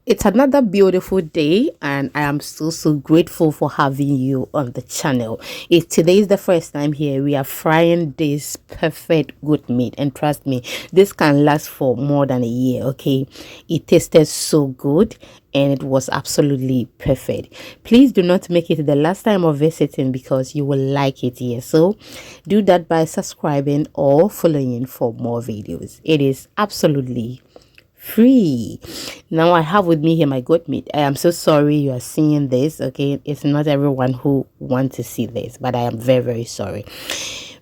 It's another beautiful day, and I am so grateful for having you on the channel. If today is the first time here, we are frying this perfect good meat, and trust me, this can last for more than a year. Okay, it tasted so good and it was absolutely perfect. Please do not make it the last time of visiting because you will like it here. So do that by subscribing or following for more videos. It is absolutely free. Now I have with me here my goat meat. I am so sorry you are seeing this. Okay, it's not everyone who wants to see this, but I am very sorry.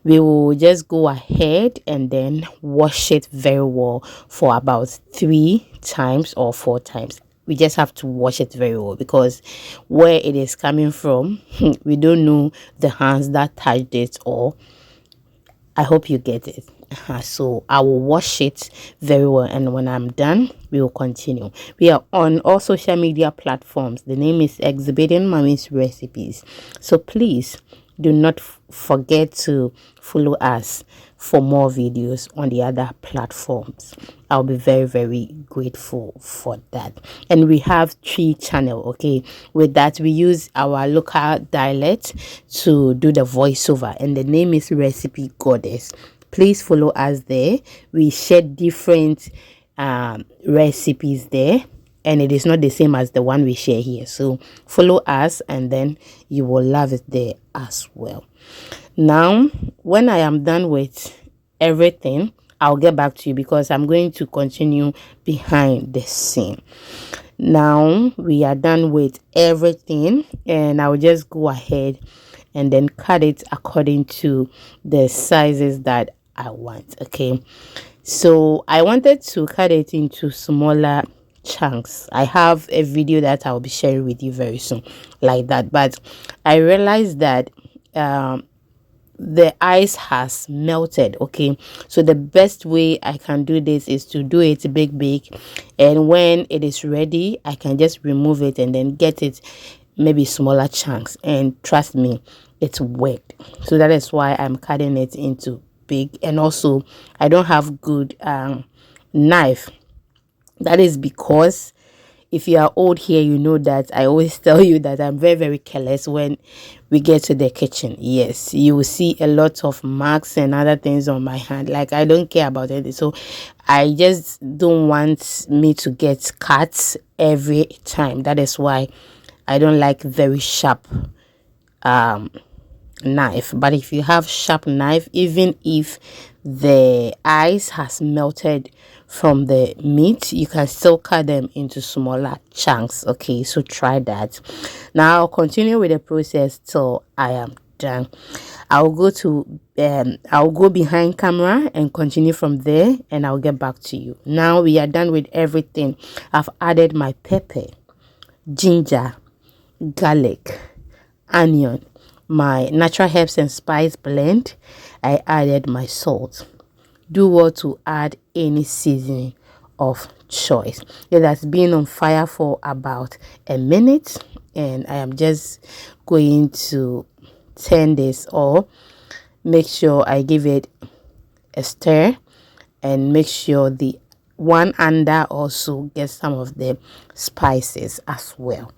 We will just go ahead and then wash it very well for about 3 times or 4 times. We just have to wash it very well because where it is coming from we don't know the hands that touched it, or I hope you get it. So I will wash it very well, and when I'm done, we will continue. We are on all social media platforms. The name is Exhibiting Mommy's Recipes. So please do not forget to follow us for more videos on the other platforms. I'll be very grateful for that. And we have 3 channel. Okay, with that we use our local dialect to do the voiceover, and the name is Recipe Goddess. Please follow us there. We share different recipes there, and it is not the same as the one we share here. So follow us and then you will love it there as well. Now when I am done with everything, I'll get back to you because I'm going to continue behind the scene. Now we are done with everything, and I'll just go ahead and then cut it according to the sizes that I want. Okay, so I wanted to cut it into smaller chunks. I have a video that I'll be sharing with you very soon like that, but I realized that the ice has melted. Okay, so the best way I can do this is to do it big, and when it is ready I can just remove it and then get it maybe smaller chunks, and trust me, it's worked. So that is why I'm cutting it into big. And also I don't have good knife. That is because if you are old here, you know that I always tell you that I'm very careless when we get to the kitchen. Yes, you will see a lot of marks and other things on my hand. Like, I don't care about it. So I just don't want me to get cuts every time. That is why I don't like very sharp knife. But if you have sharp knife, even if the ice has melted from the meat, you can still cut them into smaller chunks. Okay, so try that. Now I'll continue with the process till I am done. I'll go behind camera and continue from there, and I'll get back to you. Now we are done with everything. I've added my pepper, ginger, garlic, onion, my natural herbs and spice blend. I added my salt. Do well to add any seasoning of choice. It has been on fire for about a minute, and I am just going to turn this, or make sure I give it a stir, and make sure the one under also gets some of the spices as well.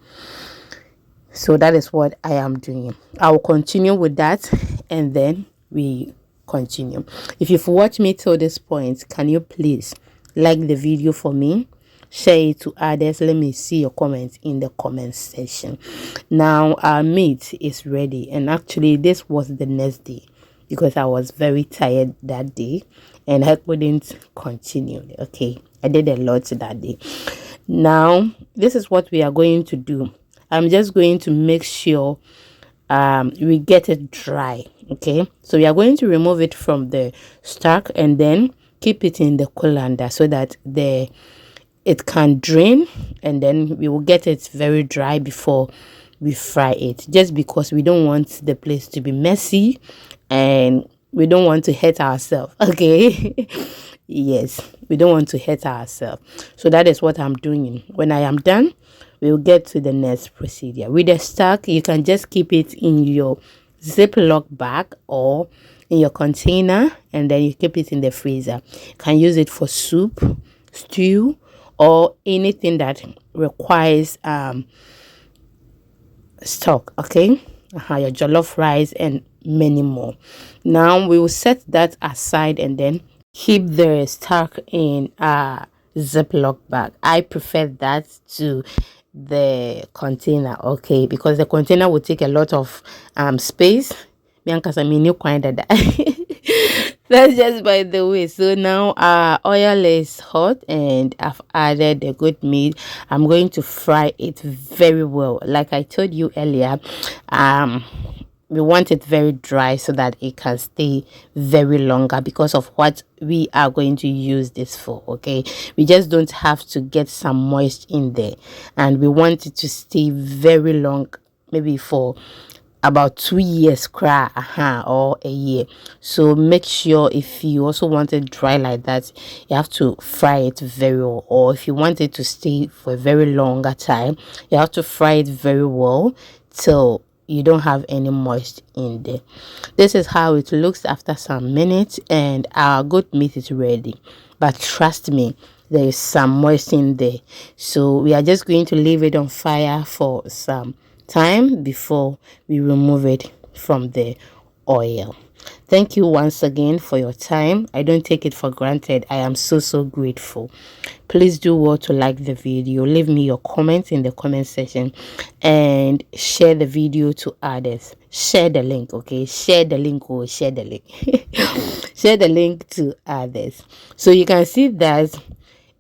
So that is what I am doing. I will continue with that, and then we continue. If you've watched me till this point, can you please like the video for me, share it to others? Let me see your comments in the comment section. Now our meat is ready, and actually this was the next day because I was very tired that day and I couldn't continue. Okay, I did a lot that day. Now this is what we are going to do. I'm just going to make sure we get it dry. Okay, so we are going to remove it from the stack and then keep it in the colander so that it can drain, and then we will get it very dry before we fry it, just because we don't want the place to be messy and we don't want to hurt ourselves. Okay. Yes, we don't want to hurt ourselves. So that is what I'm doing. When I am done, we'll get to the next procedure. With the stack, you can just keep it in your Ziploc bag or in your container, and then you keep it in the freezer. You can use it for soup, stew, or anything that requires stock. Okay, your jollof rice and many more. Now we will set that aside and then keep the stock in a Ziploc bag. I prefer that to the container, okay, because the container will take a lot of space. That's just by the way. So now our oil is hot and I've added the good meat. I'm going to fry it very well. Like I told you earlier, we want it very dry so that it can stay very longer because of what we are going to use this for. Okay, we just don't have to get some moist in there, and we want it to stay very long, maybe for about 2 years or a year. So make sure if you also want it dry like that, you have to fry it very well, or if you want it to stay for a very longer time, you have to fry it very well till you don't have any moist in there. This is how it looks after some minutes, and our goat meat is ready. But trust me, there is some moist in there, so we are just going to leave it on fire for some time before we remove it from the oil. Thank you once again for your time. I don't take it for granted. I am so grateful. Please do well to like the video, leave me your comments in the comment section, and share the video to others. Share the link, okay? Share the link or share the link. Share the link to others. So you can see that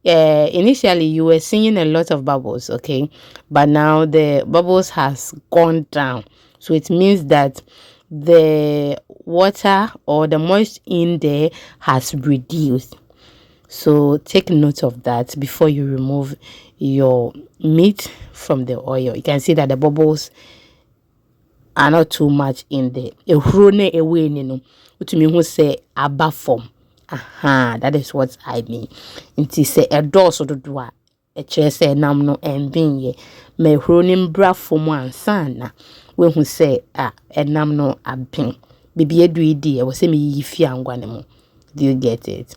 initially you were seeing a lot of bubbles, okay, but now the bubbles has gone down, so it means that the water or the moisture in there has reduced. So take note of that before you remove your meat from the oil. You can see that the bubbles are not too much in there. Say above form. That is what I mean. Nti se edoso dodo a eche se nam no enbinye me hronim bra fom ansa na we hu se enam no abin bibi edu idi e wo se me yifi angwa ne mo. Do you get it?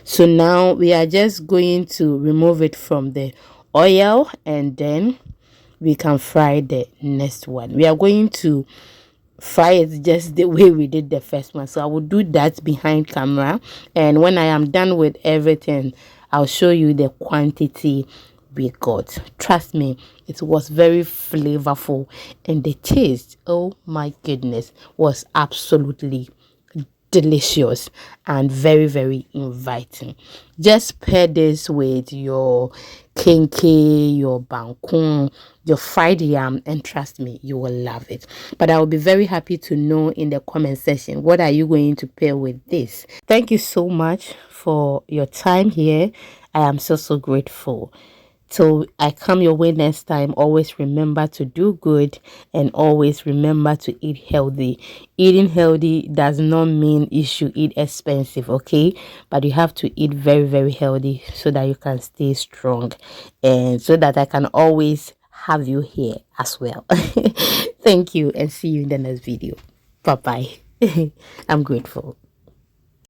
So now we are just going to remove it from the oil, and then we can fry the next one. We are going to fry it just the way we did the first one, so I will do that behind camera, and when I am done with everything, I'll show you the quantity we got. Trust me, it was very flavorful, and the taste, oh my goodness, was absolutely delicious and very inviting. Just pair this with your kenke, your bangkong, your fried yam, and trust me, you will love it. But I will be very happy to know in the comment section, what are you going to pair with this? Thank you so much for your time here. I am so grateful. So I come your way next time. Always remember to do good, and always remember to eat healthy. Eating healthy does not mean you should eat expensive, okay? But you have to eat very healthy so that you can stay strong, and so that I can always have you here as well. Thank you, and see you in the next video. Bye bye. I'm grateful.